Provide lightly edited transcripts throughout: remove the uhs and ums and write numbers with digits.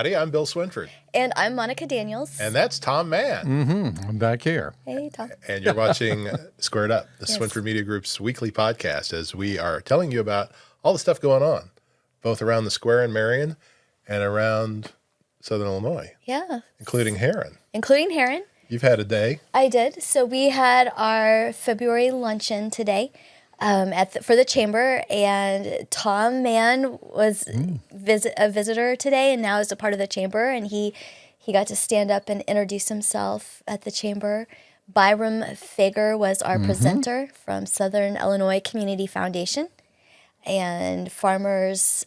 everybody. I'm Bill Swinford. And I'm Monica Daniels. And that's Tom Mann. I'm back here. Hey, Tom. And you're watching Squared Up, the Yes. Swinford Media Group's weekly podcast, as we are telling you about all the stuff going on, both around the square in Marion and around Southern Illinois. Yeah. Including Heron. You've had a day. I did. So we had our February luncheon today for the chamber, and Tom Mann was a visitor today, and now is a part of the chamber, and he got to stand up and introduce himself at the chamber. Byram Fager was our presenter from Southern Illinois Community Foundation, and farmers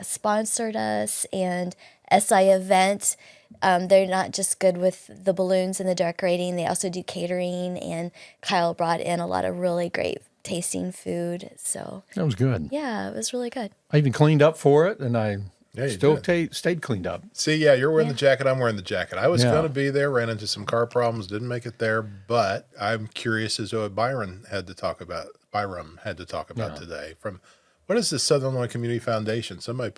sponsored us, and SI event. They're not just good with the balloons and the decorating. They also do catering, and Kyle brought in a lot of really great tasting food. So That was good. yeah, it was really good. I even cleaned up for it, and I Yeah, you still did. stayed cleaned up. See, yeah, you're wearing the jacket. I'm wearing the jacket. I was Yeah. going to be there, ran into some car problems, didn't make it there, but I'm curious as to what Byram had to talk about today. From what is the Southern Illinois Community Foundation? Somebody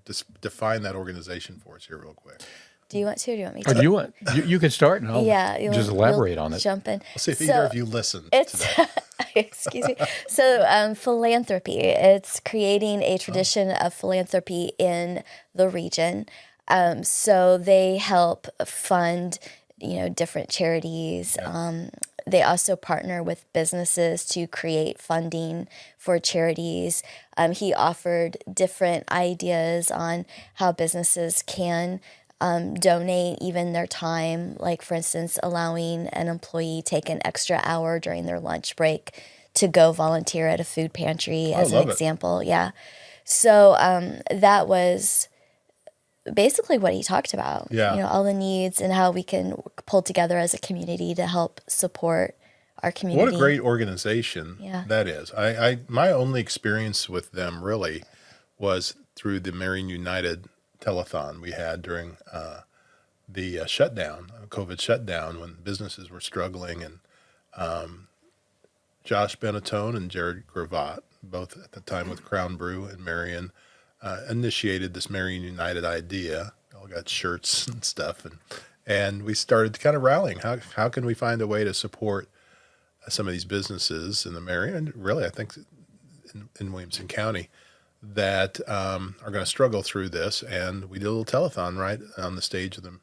just define that organization for us here real quick. Do you want to, or do you want me Or to? do you want you can start, and I'll just elaborate on it. Jump in. Let's see if either of you listen It's today. excuse me. So philanthropy. It's creating a tradition of philanthropy in the region. So they help fund, different charities. Yeah. They also partner with businesses to create funding for charities. He offered different ideas on how businesses can donate even their time, like, for instance, allowing an employee take an extra hour during their lunch break to go volunteer at a food pantry, as an example. Yeah. So that was basically what he talked about. Yeah. All the needs and how we can pull together as a community to help support our community. What a great organization that is. My only experience with them really was through the Marion United telethon we had during the COVID shutdown, when businesses were struggling, and Josh Benetone and Jared Gravatt, both at the time with Crown Brew in Marion, initiated this Marion United idea. We all got shirts and stuff, and we started kind of rallying. How can we find a way to support some of these businesses in the Marion, and really I think in Williamson County, that are going to struggle through this. And we did a little telethon right on the stage of the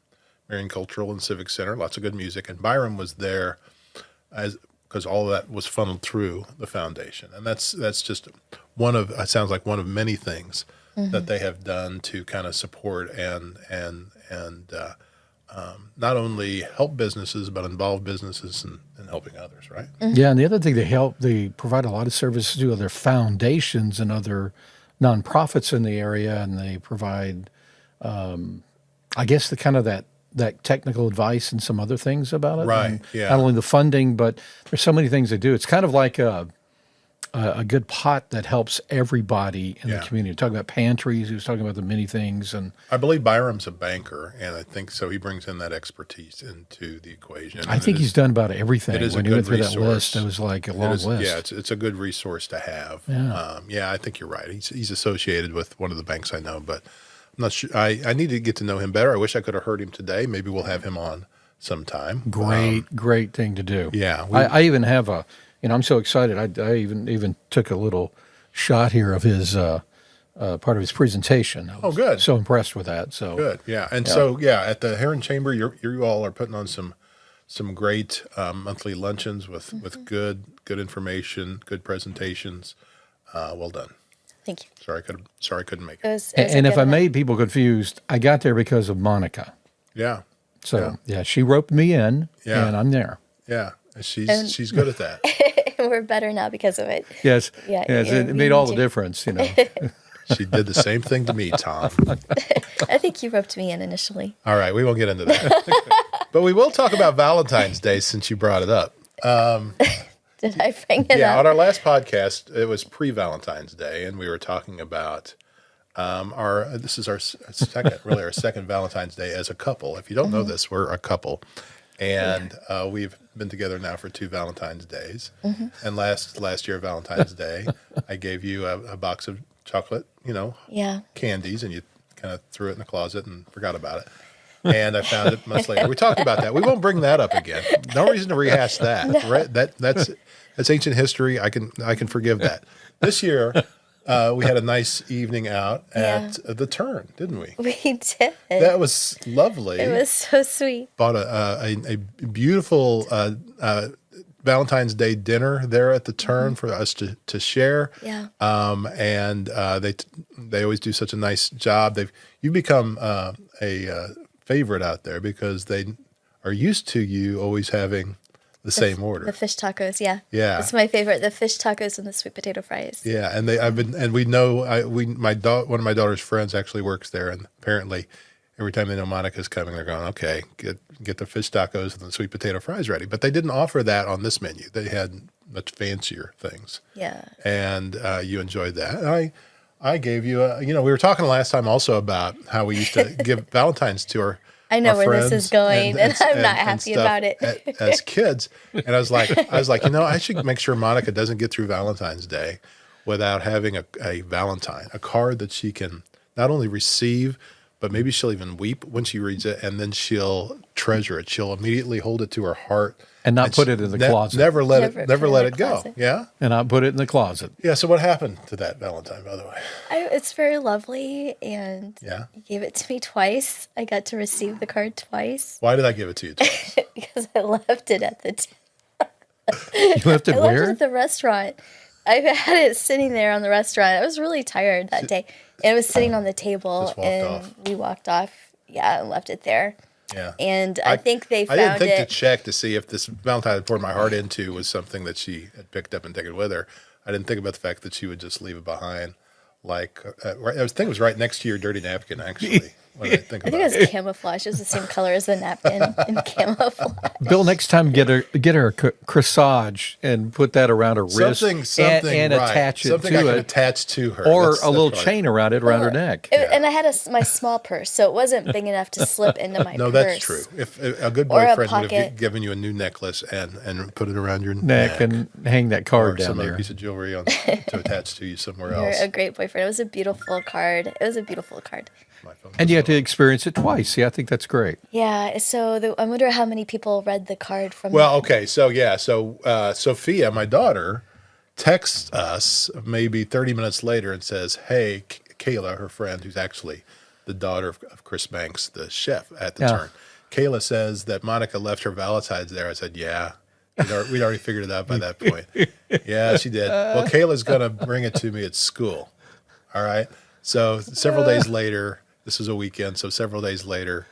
Marion Cultural and Civic Center. Lots of good music, and Byram was there because all of that was funneled through the foundation. And that's just it sounds like one of many things that they have done to kind of support and not only help businesses, but involve businesses in helping others, right? Yeah, and the other thing, they provide a lot of services to other foundations and other nonprofits in the area, and they provide, I guess, the kind of that technical advice and some other things about it. Right, And yeah. not only the funding, but there's so many things they do. It's kind of like a good pot that helps everybody in the community. Talking about pantries, he was talking about the many things. And I believe Byram's a banker, and I think so he brings in that expertise into the equation. I think he's done about everything. It is when a he went good through resource. that list, it was like a long list. Yeah, it's a good resource to have. Yeah. I think you're right. He's associated with one of the banks I know, but I'm not sure. I need to get to know him better. I wish I could have heard him today. Maybe we'll have him on sometime. Great thing to do. Yeah, I even have I'm so excited. I even took a little shot here of his part of his presentation. I was good. So impressed with that. So good. Yeah, and so at the Heron Chamber, you all are putting on some great monthly luncheons with good information, good presentations. Well done. Thank you. Sorry I couldn't make it. It was and a if good I event. made people confused, I got there because of Monica. Yeah. So she roped me in, Yeah. and I'm there. Yeah. She's good at that. We're better now because of it. Yes. Yeah, Yes. yeah, It we made all need the you. difference. She did the same thing to me, Tom. I think you roped me in initially. All right, we won't get into that. But we will talk about Valentine's Day since you brought it up. Did I bring it Yeah, up? on our last podcast, it was pre-Valentine's Day, and we were talking about this is our second Valentine's Day as a couple. If you don't know this, we're a couple. And we've been together now for 2 Valentine's Days. And last year, Valentine's Day, I gave you a box of chocolate, Yeah. candies, and you kind of threw it in the closet and forgot about it. And I found it months later. We talked about that. We won't bring that up again. No reason to rehash that. No. Right? That's ancient history. I can forgive that. This year, we had a nice evening out at the Turn, didn't we? We did. That was lovely. It was so sweet. Bought a beautiful Valentine's Day dinner there at the Turn for us to share. Yeah. And they always do such a nice job. You've become a favorite out there because they are used to you always having the same order. The fish tacos, yeah. Yeah. It's my favorite. The fish tacos and the sweet potato fries. Yeah, and we know one of my daughter's friends actually works there, and apparently every time they know Monica's coming, they're going, okay, get the fish tacos and the sweet potato fries ready. But they didn't offer that on this menu. They had much fancier things. Yeah. And you enjoyed that. And I gave you we were talking last time also about how we used to give Valentines to our I know our where this is going, and I'm not happy stuff about it. as kids. And I was like, I should make sure Monica doesn't get through Valentine's Day without having a Valentine, a card that she can not only receive, but maybe she'll even weep when she reads it, and then she'll treasure it. She'll immediately hold it to her heart And not put it in the closet. Never let Never it put it let in it the go. closet. Yeah. And not put it in the closet. Yeah. So what happened to that Valentine, by the way? It's very lovely, and Yeah. you gave it to me twice. I got to receive the card twice Why did I give it to you twice? because I left it at the You left it I left where? it at the restaurant. I had it sitting there on the restaurant. I was really tired that day. It was sitting on the table, Just walked and off. we walked off. Yeah, and left it there. Yeah. And I think they I found didn't think it. to check to see if this Valentine I poured my heart into was something that she had picked up and taken with her. I didn't think about the fact that she would just leave it behind. Like, I think it was right next to your dirty napkin, actually, when I think I about think it. it was camouflage. It was the same color as the napkin in camouflage. Bill, next time get her a corsage and put that around her wrist Something and right. attach it Something I to can it, attach to her. or That's a little probably- chain around her neck. And I had my small purse, so it wasn't big enough to slip into my No, purse. that's true. If a good Or a boyfriend would have pocket. given you a new necklace and put it around your Neck and hang that or card down some other there. piece of jewelry to attach to you somewhere You're else. a great boyfriend. It was a beautiful card. It was a beautiful card. My phone And you goes had to experience it twice. See, I think that's great. Yeah, so I wonder how many people read the card from Well, okay, so Sophia, my daughter, texts us maybe 30 minutes later and says, "Hey, Kayla, her friend, who's actually the daughter of Chris Banks, the chef at the Yeah. Turn. Kayla says that Monica left her Valentine's there." I said, "Yeah, we'd already figured it out by that point." Yeah, she did. Well, Kayla's going to bring it to me at school. All right. So several days later, this was a weekend. So several days later,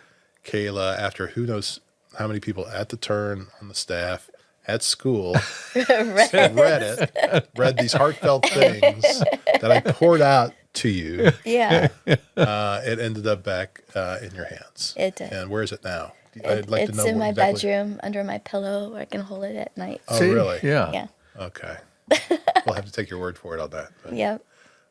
Kayla, after who knows how many people at the Turn, on the staff, at school, read these heartfelt things that I poured out to you. Yeah, It ended up back in your hands. It did. And where is it now? I'd like to it's know in my exactly. bedroom under my pillow where I can hold it at night. Oh, See? really? Yeah. Yeah, Okay. We'll have to take your word for it on that. But- yeah.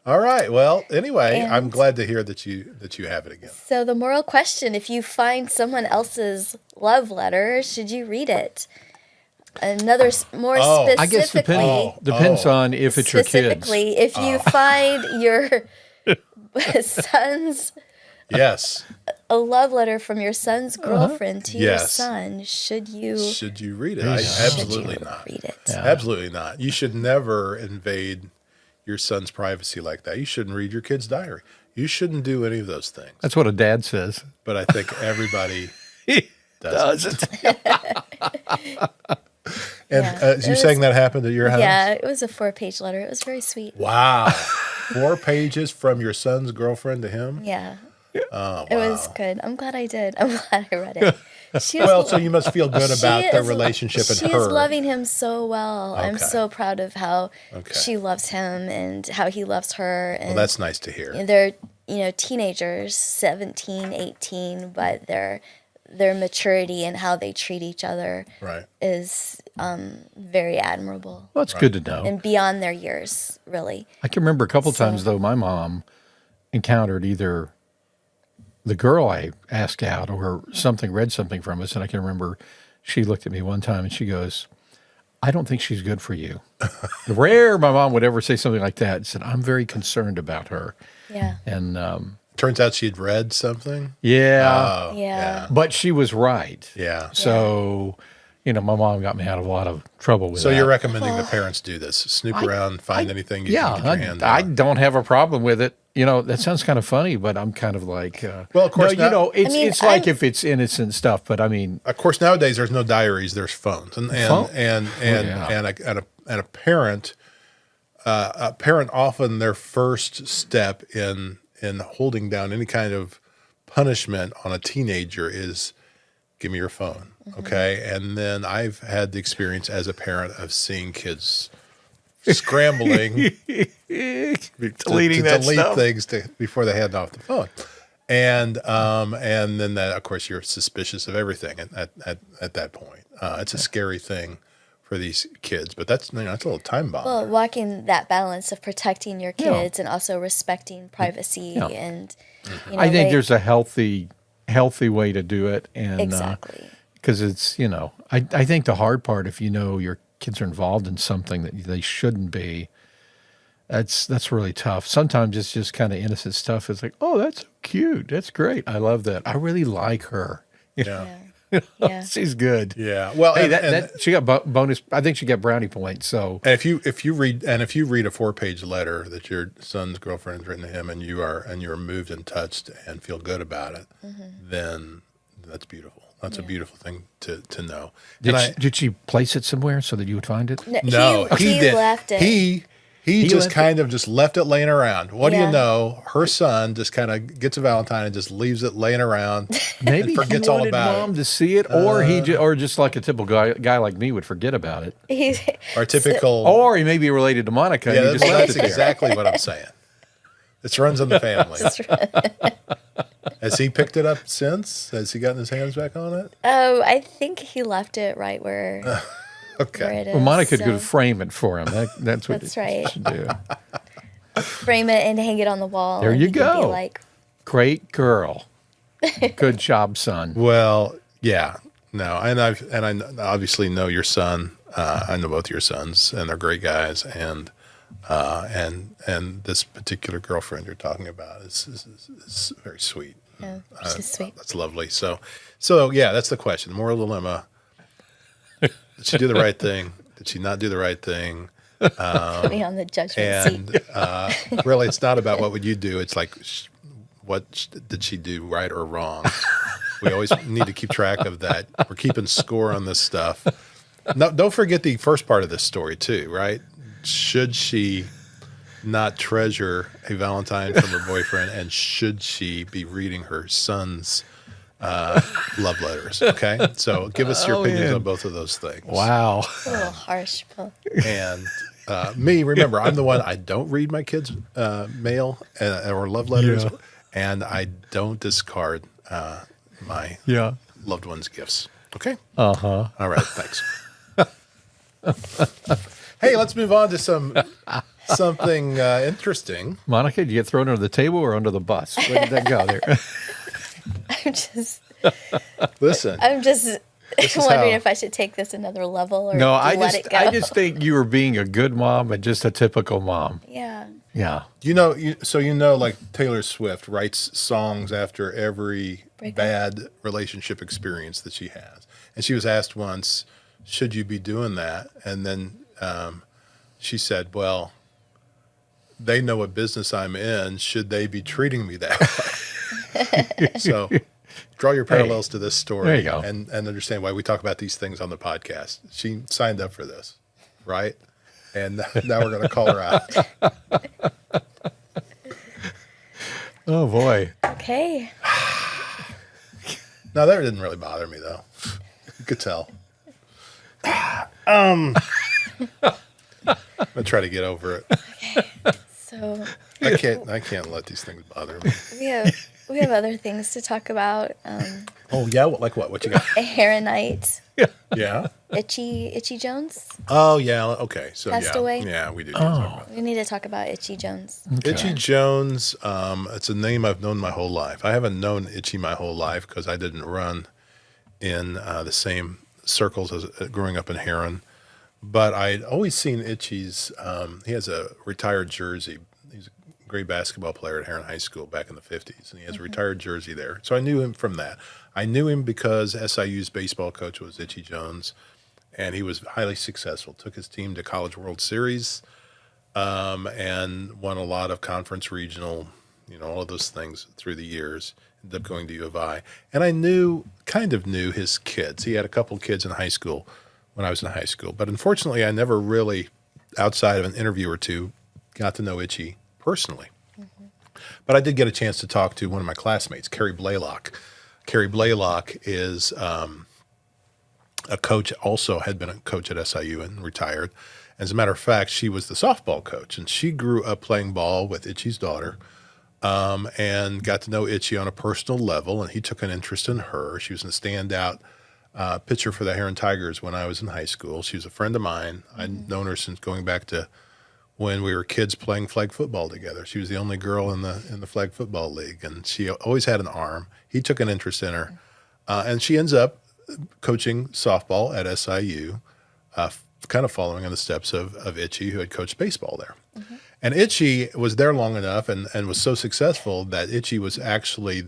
All right. Well, anyway, I'm And- glad to hear that you have it again. So the moral question, if you find someone else's love letter, should you read it? More specifically, I guess depends on if it's your kids. specifically, if you find your son's Yes. a love letter from your son's girlfriend to your Yes. son, should you Should you read it? should Absolutely you not. read it? Absolutely not. You should never invade your son's privacy like that. You shouldn't read your kid's diary. You shouldn't do any of those things. That's what a dad says. But I think everybody does it. And Yeah. you saying that happened at your house? Yeah, it was a 4-page letter. It was very sweet. Wow. 4 pages from your son's girlfriend to him? Yeah. Oh, It was good. I'm glad I did. I'm glad I read it. She was, Well, so you must feel good about she their is- relationship and She her. is loving him so well. I'm Okay. so proud of how Okay. she loves him and how he loves her. And Well, that's nice to hear. they're, teenagers, 17, 18, but their maturity and how they treat each other Right. is very admirable Well, that's good to know. and beyond their years, really. I can remember a couple times, though, my mom encountered either the girl I asked out or read something from us. And I can remember she looked at me one time and she goes, I don't think she's good for you. Rare my mom would ever say something like that. Said, I'm very concerned about her. Yeah. And Turns out she'd read something. yeah, Oh, Yeah. but she was right. Yeah. So, my mom got me out of a lot of trouble with So that. you're recommending the parents do this? Snoop around, find anything you can get your hand I on. don't have a problem with it. That sounds kind of funny, but I'm kind of like, Well, of course no, not. it's like if it's innocent stuff, but I mean, Of course, nowadays there's no diaries. There's phones, and Phone? a parent often their first step in holding down any kind of punishment on a teenager is give me your phone, okay? And then I've had the experience as a parent of seeing kids scrambling deleting to that delete stuff. things before they hand off the phone. And then that, of course, you're suspicious of everything at that point. It's a scary thing for these kids, but that's that's a little time bomb. Well, walking that balance of protecting your kids and also respecting privacy and I think there's a healthy way to do it, and exactly. because it's I think the hard part, if your kids are involved in something that they shouldn't be, that's really tough. Sometimes it's just kind of innocent stuff. It's like, oh, that's so cute, that's great, I love that, I really like her. Yeah. She's good. Yeah. Well, Hey, and, that she got bonus. I think she got brownie points. So and if you read a 4-page letter that your son's girlfriend's written to him, and you are moved and touched and feel good about it, then that's beautiful. That's a beautiful thing to know. did she place it somewhere so that you would find it? No, he did. left it. He just left kind of just left it laying around. What do you Yeah. know? Her son just kind of gets a Valentine and just leaves it laying around. Maybe and forgets he all wanted about mom it. to see it, or or just like a typical guy like me would forget about it, He's, Our typical. or he may be related to Monica. Yeah, and he just left that's it there. exactly what I'm saying. This runs in the family. Has he picked it up since? Has he gotten his hands back on it? oh, I think he left it right where Okay. it is. Well, Monica so could frame it for him. That's what That's she right. should do. frame it and hang it on the wall. There and you he could be go. like, Great girl. Good job, son. Well, yeah, no, and I obviously know your son. I know both your sons, and they're great guys. And this particular girlfriend you're talking about is very sweet. oh, she's sweet. That's lovely. So yeah, that's the question. Moral dilemma: did she do the right thing? Did she not do the right thing? Put me on the judgment seat. And really, it's not about what would you do. It's like, what did she do right or wrong? We always need to keep track of that. We're keeping score on this stuff. No, don't forget the first part of this story too, right? Should she not treasure a Valentine from her boyfriend, and should she be reading her son's love letters? Okay, so give us your opinions on both of those things. Wow. It's a little harsh, but And me, remember, I'm the one, I don't read my kids' mail or love letters, Yeah. and I don't discard my Yeah. loved ones' gifts. Okay? Uh-huh. All right, thanks. Hey, let's move on to something interesting. Monica, did you get thrown under the table or under the bus? Where did that go there? Listen, I'm just is wondering how- if I should take this another level or No, let it go. I just think you were being a good mom and just a typical mom. yeah. Yeah. like Taylor Swift writes songs after every bad relationship experience that she has. And she was asked once, should you be doing that? And then she said, well, they know what business I'm in. Should they be treating me that way? So draw your parallels to this story. There you go. And understand why we talk about these things on the podcast. She signed up for this, right? And now we're going to call her out. Oh, boy. Okay. No, that didn't really bother me, though. You could tell. I'm gonna try to get over it. So I can't let these things bother me. we have other things to talk about. Oh yeah, like what? What you got? A hair night. Yeah. Itchy Jones Oh yeah. Okay. So passed yeah, away. yeah, we do. Need to talk about We need to talk about Itchy Jones. it. Itchy Jones. It's a name I've known my whole life. I haven't known Itchy my whole life because I didn't run in the same circles as growing up in Heron. But I'd always seen Itchy's, he has a retired jersey. He's a great basketball player at Heron High School back in the 50s, and he has a retired jersey there. So I knew him from that. I knew him because SIU's baseball coach was Itchy Jones, and he was highly successful. Took his team to College World Series, and won a lot of conference regional, all of those things through the years. Ended up going to U of I. And I kind of knew his kids. He had a couple kids in high school when I was in high school. But unfortunately, I never really, outside of an interview or two, got to know Itchy personally. But I did get a chance to talk to one of my classmates, Carrie Blaylock. Carrie Blaylock is a coach, also had been a coach at SIU and retired. As a matter of fact, she was the softball coach, and she grew up playing ball with Itchy's daughter, and got to know Itchy on a personal level, and he took an interest in her. She was a standout pitcher for the Heron Tigers when I was in high school. She was a friend of mine. I'd known her since going back to when we were kids playing flag football together. She was the only girl in the flag football league, and she always had an arm. He took an interest in her, and she ends up coaching softball at SIU, kind of following in the steps of Itchy, who had coached baseball there. And Itchy was there long enough and was so successful that Itchy was actually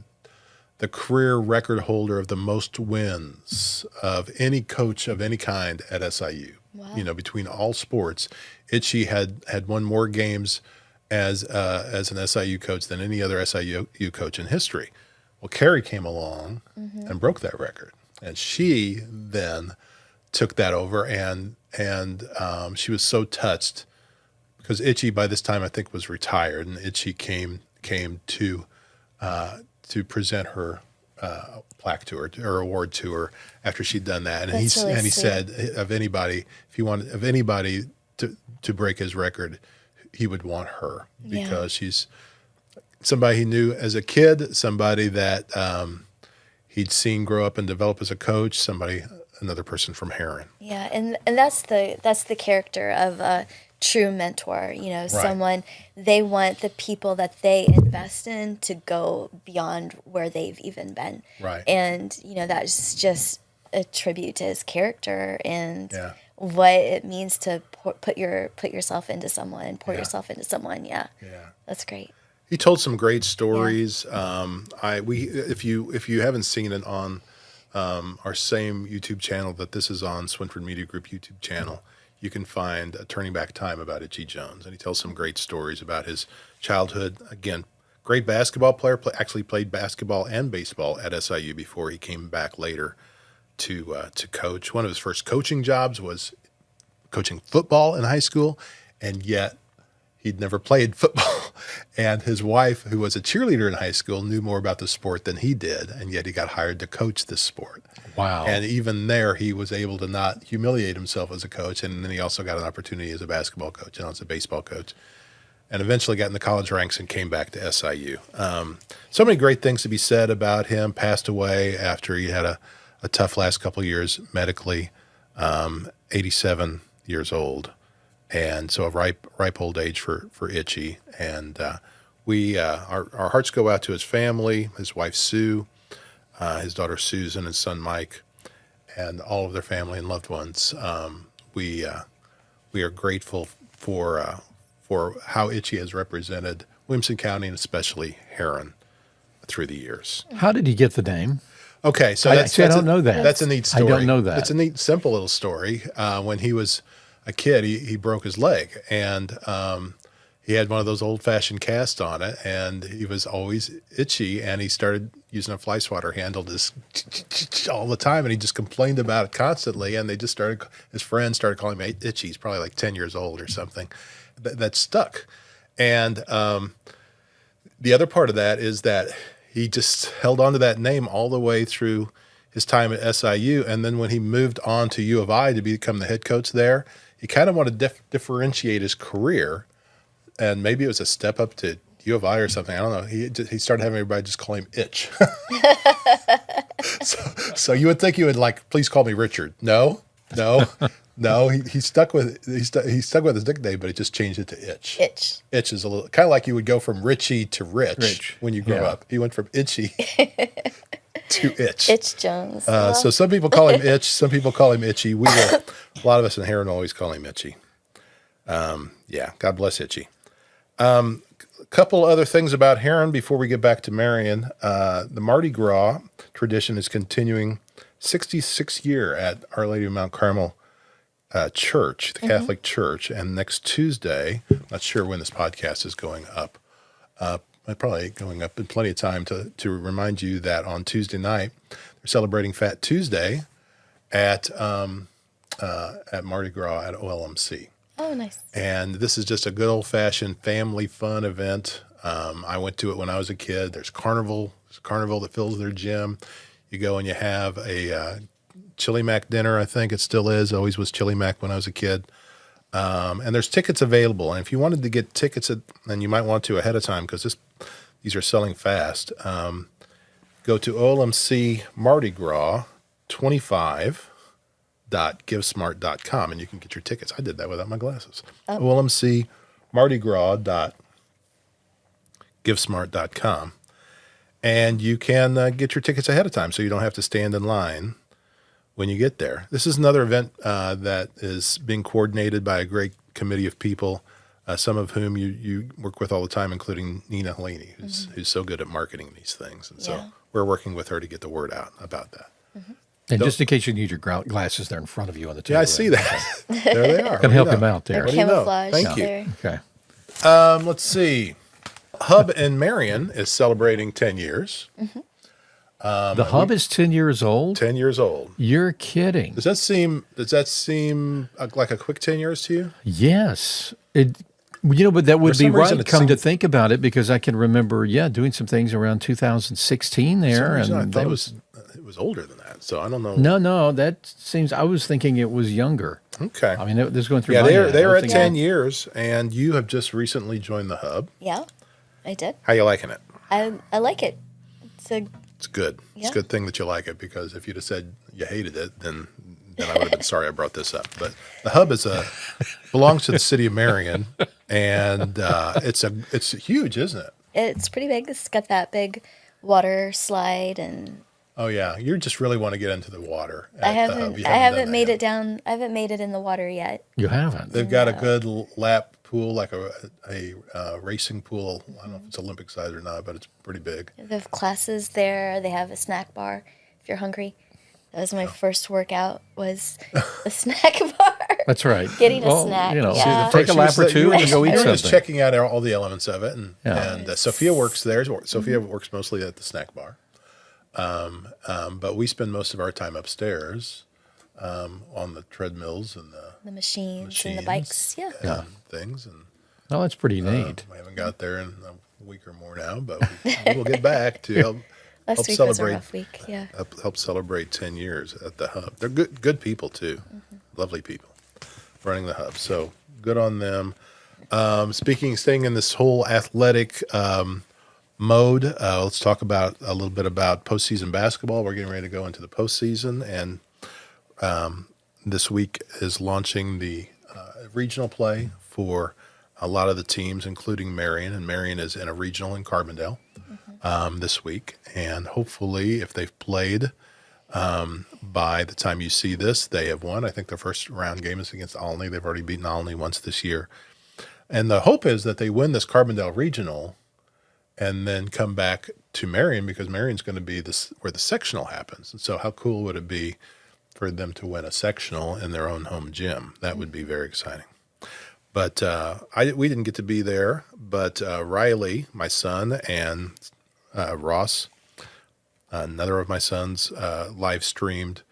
the career record holder of the most wins of any coach of any kind at SIU. Wow. Between all sports, Itchy had won more games as an SIU coach than any other SIU coach in history. Well, Carrie came along and broke that record, and she then took that over, and she was so touched because Itchy by this time I think was retired, and Itchy came to present her plaque to her or award to her after she'd done that, and That's really he sweet. said if he wanted of anybody to break his record, he would want her because she's somebody he knew as a kid, somebody that he'd seen grow up and develop as a coach, another person from Heron. Yeah, and that's the character of a true mentor. Someone, they want the people that they invest in to go beyond where they've even been. Right. And that's just a tribute to his character and what it means to put yourself into someone and pour yourself into someone. Yeah. That's great. He told some great stories. If you haven't seen it on our same YouTube channel that this is on, Swinford Media Group YouTube channel, you can find Turning Back Time about Itchy Jones. And he tells some great stories about his childhood. Again, great basketball player, actually played basketball and baseball at SIU before he came back later to coach. One of his first coaching jobs was coaching football in high school, and yet he'd never played football. And his wife, who was a cheerleader in high school, knew more about the sport than he did, and yet he got hired to coach this sport. Wow. And even there, he was able to not humiliate himself as a coach, and then he also got an opportunity as a basketball coach and as a baseball coach, and eventually got in the college ranks and came back to SIU. So many great things to be said about him. Passed away after he had a tough last couple of years medically, 87 years old. And so a ripe old age for Itchy. And our hearts go out to his family, his wife Sue, his daughter Susan, his son Mike, and all of their family and loved ones. We are grateful for how Itchy has represented Williamson County and especially Heron through the years. How did he get the name? Okay, so I don't know that. That's a neat story. I don't know that. It's a neat, simple little story. When he was a kid, he broke his leg, and he had one of those old-fashioned casts on it, and he was always itchy, and he started using a fly swatter handle all the time, and he just complained about it constantly, and his friends started calling him Itchy. He's probably like 10 years old or something. That stuck. And the other part of that is that he just held on to that name all the way through his time at SIU, and then when he moved on to U of I to become the head coach there, he kind of wanted to differentiate his career, and maybe it was a step up to U of I or something. I don't know. He started having everybody just call him Itch. so you would think he would please call me Richard. No. He stuck with his nickname, but he just changed it to Itch. Itch is a little kind of like you would go from Richie to Rich when you grow up. He went from Itchy to Itch. Itch Jones. So some people call him Itch, some people call him Itchy. A lot of us in Heron always call him Itchy. Yeah, God bless Itchy. A couple other things about Heron before we get back to Marion. The Mardi Gras tradition is continuing 66th year at Our Lady of Mount Carmel Church, the Catholic Church. And next Tuesday, not sure when this podcast is going up, probably going up in plenty of time to remind you that on Tuesday night, they're celebrating Fat Tuesday at Mardi Gras at OLMC. Oh, nice. And this is just a good old-fashioned family fun event. I went to it when I was a kid. There's carnival that fills their gym. You go and you have a chili mac dinner, I think it still is. Always was chili mac when I was a kid. And there's tickets available. And if you wanted to get tickets, and you might want to ahead of time because these are selling fast, go to OLMC Mardi Gras 25.givesmart.com and you can get your tickets. I did that without my glasses. OLMC Mardi Gras.givesmart.com. And you can get your tickets ahead of time so you don't have to stand in line when you get there. This is another event that is being coordinated by a great committee of people, some of whom you work with all the time, including Nina Helene, who's so good at marketing these things. And so we're working with her to get the word out about that. And just in case you need your glasses, they're in front of you on the table. Yeah, I see that. There they are. Can help him out there. What do you know? Camouflage. Thank you. There. Okay. Let's see. Hub in Marion is celebrating 10 years. The Hub is 10 years old? 10 years old. You're kidding. Does that seem like a quick 10 years to you? Yes. But that would For be some reason, right, it come to seems- think about it, because I can remember, doing some things around 2016 For some there. reason, I And thought that it was older than that. So I don't know. No, that seems, I was thinking it was younger. Okay. I mean, this is going through Yeah, my head. they I are was at thinking- 10 years, and you have just recently joined the Hub. Yeah, I did. How you liking it? I like it. It's good. It's Yeah. a good thing that you like it, because if you'd have said you hated it, then I would have been sorry I brought this up. But the Hub belongs to the city of Marion, and it's huge, isn't it? It's pretty big. It's got that big water slide, and Oh yeah, you just really want to get into the water. I at the Hub. haven't You I done haven't that made yet. it down. I haven't made it in the water yet. You haven't. They've got a good lap pool, like a racing pool. I don't know if it's Olympic size or not, but it's pretty big. They have classes there. They have a snack bar if you're hungry. That was my first workout, was a snack bar. That's right. Getting a snack, yeah. Take a lap or two and go eat You were just something. checking out all the elements of it, and Yeah. Sophia works there. Sophia works mostly at the snack bar, but we spend most of our time upstairs on the treadmills and The machines and the Machines. bikes. Yeah. things. And Oh, that's pretty neat. we haven't got there in a week or more now, but we'll get back to help Last week was a rough week. Yeah. help celebrate 10 years at the Hub. They're good people too, lovely people running the Hub. So good on them. Staying in this whole athletic mode, let's talk a little bit about postseason basketball. We're getting ready to go into the postseason, and this week is launching the regional play for a lot of the teams, including Marion, and Marion is in a regional in Carbondale this week. And hopefully, if they've played by the time you see this, they have won. I think their first round game is against Olney. They've already beaten Olney once this year. And the hope is that they win this Carbondale regional and then come back to Marion, because Marion's going to be where the sectional happens. And so how cool would it be for them to win a sectional in their own home gym? That would be very exciting. But we didn't get to be there, but Riley, my son, and Ross, another of my sons, live streamed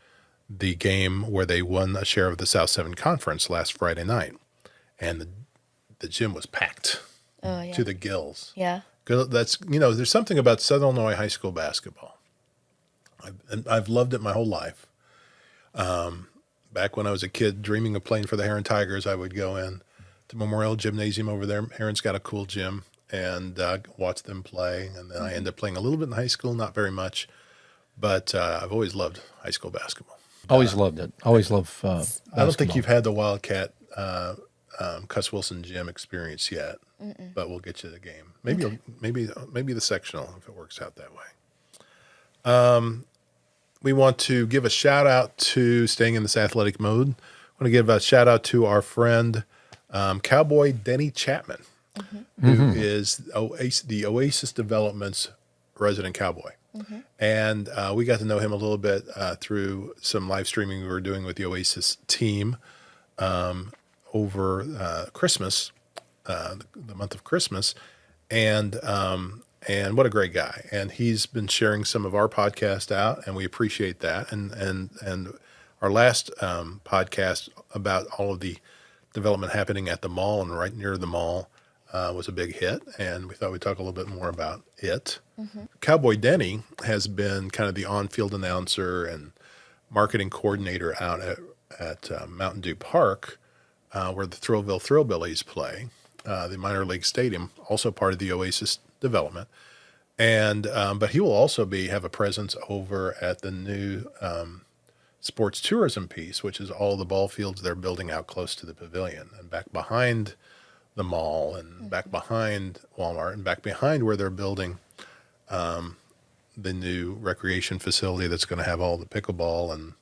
the game where they won a share of the South 7 Conference last Friday night. And the gym was packed to the gills. Yeah. There's something about Southern Illinois high school basketball. I've loved it my whole life. Back when I was a kid dreaming of playing for the Heron Tigers, I would go in to Memorial Gymnasium over there. Heron's got a cool gym, and watch them play. And then I ended up playing a little bit in high school, not very much. But I've always loved high school basketball. Always loved it. Always loved I don't think you've had the Wildcat Cuss Wilson gym experience yet, but we'll get you the game. Maybe the sectional if it works out that way. We want to give a shout out to, staying in this athletic mode, want to give a shout out to our friend, Cowboy Denny Chapman, who is the Oasis Development's resident cowboy. And we got to know him a little bit through some live streaming we were doing with the Oasis team over Christmas, the month of Christmas. And what a great guy. And he's been sharing some of our podcast out, and we appreciate that. And our last podcast about all of the development happening at the mall and right near the mall was a big hit, and we thought we'd talk a little bit more about it. Cowboy Denny has been kind of the on-field announcer and marketing coordinator out at Mountain Dew Park, where the Thrillville Thrillbillies play, the minor league stadium, also part of the Oasis Development. And but he will also have a presence over at the new sports tourism piece, which is all the ball fields they're building out close to the pavilion and back behind the mall and back behind Walmart and back behind where they're building the new recreation facility that's going to have all the pickleball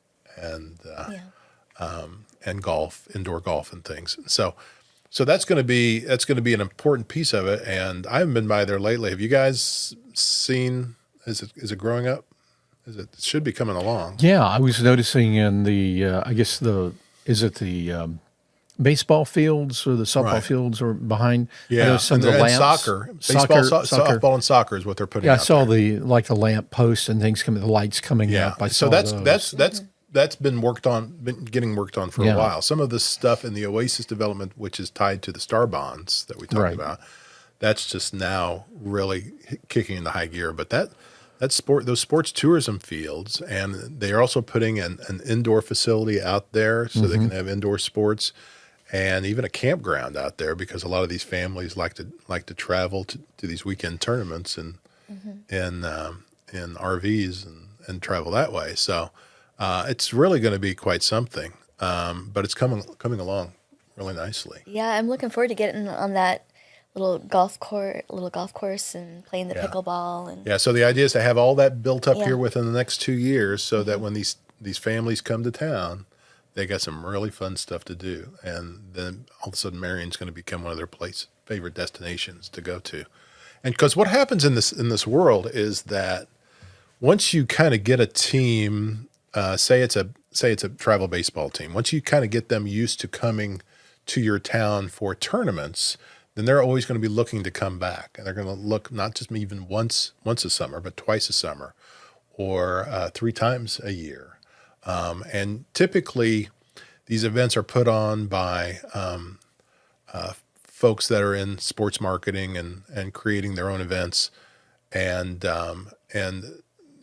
and golf, indoor golf and things. So that's going to be an important piece of it. And I haven't been by there lately. Have you guys seen? Is it growing up? It should be coming along. Yeah, I was noticing in the I guess is it the baseball fields or the softball fields or behind? I know some of the lamps. Soccer, baseball, softball, and soccer is what they're putting. Yeah, out I saw there. the lamp posts and things coming, the lights coming up. So that's been getting worked on for a while. Some of the stuff in the Oasis Development, which is tied to the Star Bonds that we talked about, that's just now really kicking into high gear. But those sports tourism fields, and they are also putting an indoor facility out there so they can have indoor sports, and even a campground out there, because a lot of these families like to travel to these weekend tournaments in RVs and travel that way. So it's really going to be quite something. But it's coming along really nicely. Yeah, I'm looking forward to getting on that little golf course and playing the pickleball. And so the idea is to have all that built up here within the next 2 years, so that when these families come to town, they got some really fun stuff to do. And then all of a sudden Marion's going to become one of their favorite destinations to go to. And because what happens in this world is that once you kind of get a team, say it's a travel baseball team, once you kind of get them used to coming to your town for tournaments, then they're always going to be looking to come back. And they're going to look not just even once a summer, but twice a summer, or 3 times a year. And typically these events are put on by folks that are in sports marketing and creating their own events. And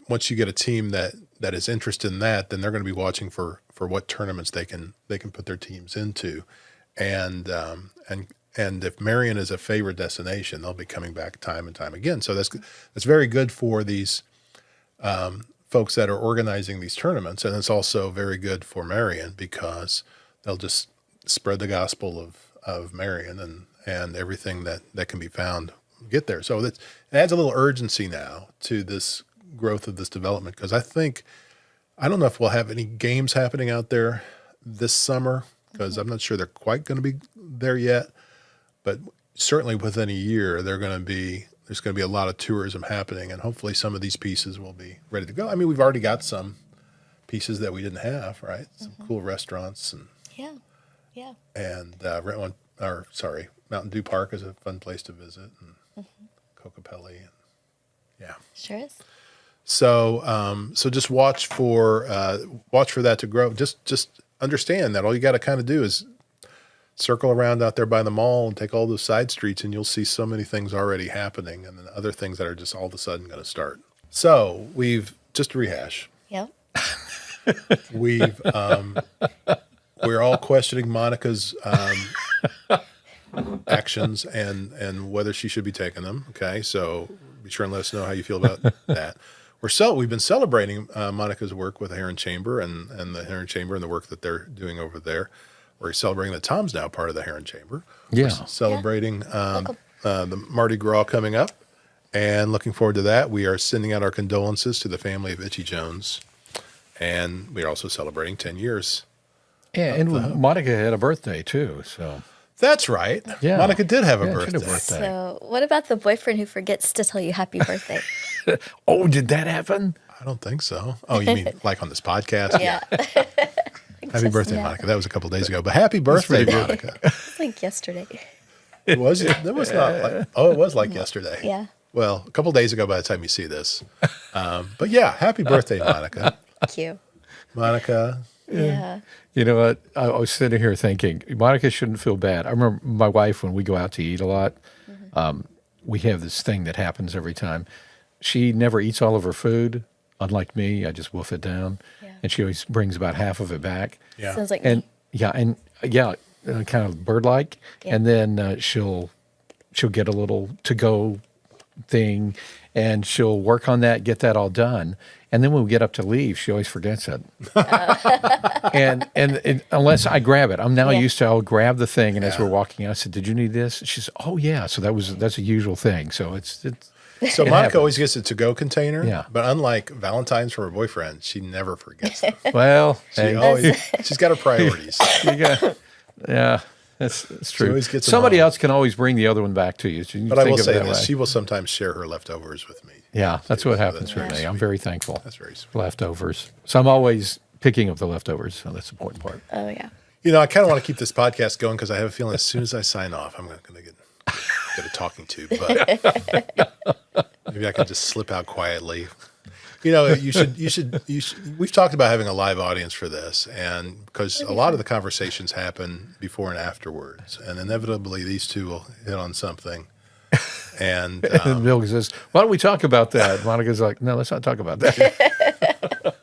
once you get a team that is interested in that, then they're going to be watching for what tournaments they can put their teams into. And if Marion is a favorite destination, they'll be coming back time and time again. So that's very good for these folks that are organizing these tournaments, and it's also very good for Marion, because they'll just spread the gospel of Marion and everything that can be found get there. So it adds a little urgency now to this growth of this development, because I don't know if we'll have any games happening out there this summer, because I'm not sure they're quite going to be there yet, but certainly within a year there's going to be a lot of tourism happening, and hopefully some of these pieces will be ready to go. I mean, we've already got some pieces that we didn't have, right? Some cool restaurants and Mountain Dew Park is a fun place to visit, and Cocopelli, and sure is. So just watch for that to grow. Just understand that all you got to kind of do is circle around out there by the mall and take all those side streets, and you'll see so many things already happening, and then other things that are just all of a sudden going to start. So we've just to rehash. Yep. We're all questioning Monica's actions and whether she should be taking them. Okay, so be sure and let us know how you feel about that. We've been celebrating Monica's work with the Heron Chamber and the Heron Chamber and the work that they're doing over there. We're celebrating that Tom's now part of the Heron Chamber. Yeah. We're celebrating the Mardi Gras coming up, and looking forward to that. We are sending out our condolences to the family of Itchy Jones, and we're also celebrating 10 years Yeah, and Monica had a birthday too, so That's right. yeah. Monica did have a Yeah, she birthday. had a birthday. So, what about the boyfriend who forgets to tell you happy birthday? Oh, did that happen? I don't think so. Oh, you mean like on this podcast? Yeah. Happy birthday, now. Monica. That was a couple days ago. But happy birthday, Monica. It's like yesterday. Was it? That was not like, oh, it was like yesterday. Yeah. Well, a couple days ago by the time you see this. But yeah, happy birthday, Monica. Thank you. Monica. Yeah. You know what? I was sitting here thinking, Monica shouldn't feel bad. I remember my wife, when we go out to eat a lot, we have this thing that happens every time. She never eats all of her food. Unlike me, I just wolf it down. Yeah. And she always brings about half of it back. Yeah. Sounds like And me. kind of bird-like. Yeah. And then she'll get a little to-go thing, and she'll work on that, get that all done. And then when we get up to leave, she always forgets it. and unless I grab it, I'm now Yeah. used to, I'll grab the thing, and as Yeah. we're walking out, I said, "Did you need this?" She said, "Oh yeah." So that's a usual thing. So it's So It Monica happens. always gets a to-go container. Yeah. But unlike Valentine's for her boyfriend, she never forgets them. well, She hey, always, she's got her priorities. you got, yeah, that's true. always gets them Somebody wrong. else can always bring the other one back to you. So you But I think will of it say that this: way. she will sometimes share her leftovers with me. Yeah, that's what happens that's with very me. I'm sweet. very thankful. That's very sweet. For leftovers. So I'm always picking up the leftovers. So that's the important part. Oh, yeah. You know, I kind of want to keep this podcast going because I have a feeling as soon as I sign off, I'm going to get a talking to. But maybe I can just slip out quietly. You know, you should. We've talked about having a live audience for this, and because a lot of the conversations happen before and afterwards, and inevitably these two will hit on something. And And Bill says, "Why don't we talk about that?" Monica's like, "No, let's not talk about that.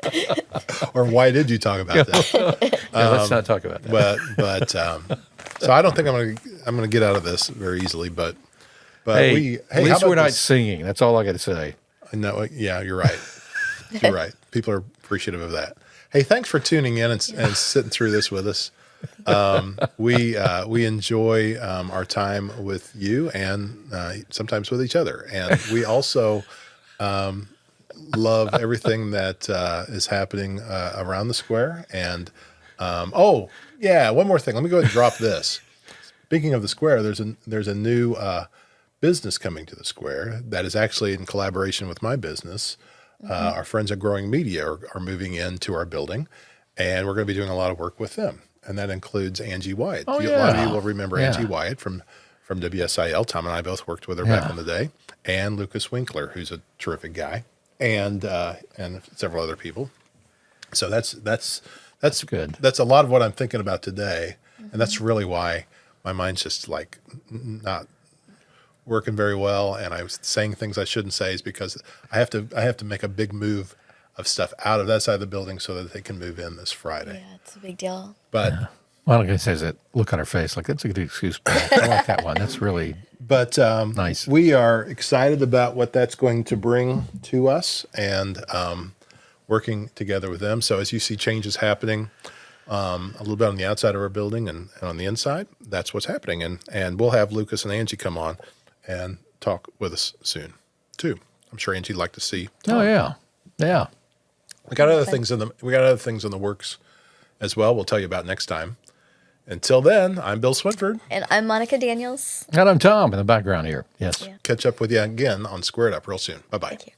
or why did you talk about that? Yeah, let's not talk about that." But so I don't think I'm gonna get out of this very easily. But Hey, at how least about we're not this? singing. That's all I got to say. No, yeah, you're right. You're right. People are appreciative of that. Hey, thanks for tuning in and sitting through this with us. We enjoy our time with you and sometimes with each other, and we also love everything that is happening around the square. And oh yeah, one more thing. Let me go ahead and drop this. Speaking of the square, there's a new business coming to the square that is actually in collaboration with my business. Our friends at Growing Media are moving into our building, and we're going to be doing a lot of work with them. And that includes Angie Wyatt. Oh, A lot of yeah. you will remember Yeah. Angie Wyatt from WSIL. Tom and I both worked with her back in the day. And Lucas Winkler, who's a terrific guy, and several other people. So that's good. That's a lot of what I'm thinking about today, and that's really why my mind's just like not working very well, and I was saying things I shouldn't say is because I have to make a big move of stuff out of that side of the building so that they can move in this Friday. Yeah, it's a big deal. But Monica says it. Look on her face, like that's a good excuse. Paul. I like that one. That's really nice. We are excited about what that's going to bring to us, and working together with them. So as you see changes happening, a little bit on the outside of our building and on the inside, that's what's happening. And we'll have Lucas and Angie come on and talk with us soon too. I'm sure Angie'd like to see. Oh yeah, yeah. We got other things in the works as well. We'll tell you about next time. Until then, I'm Bill Swinford. And I'm Monica Daniels. And I'm Tom in the background here. Yes. Yeah. Catch up with you again on Squared Up real soon. Bye bye. Thank you.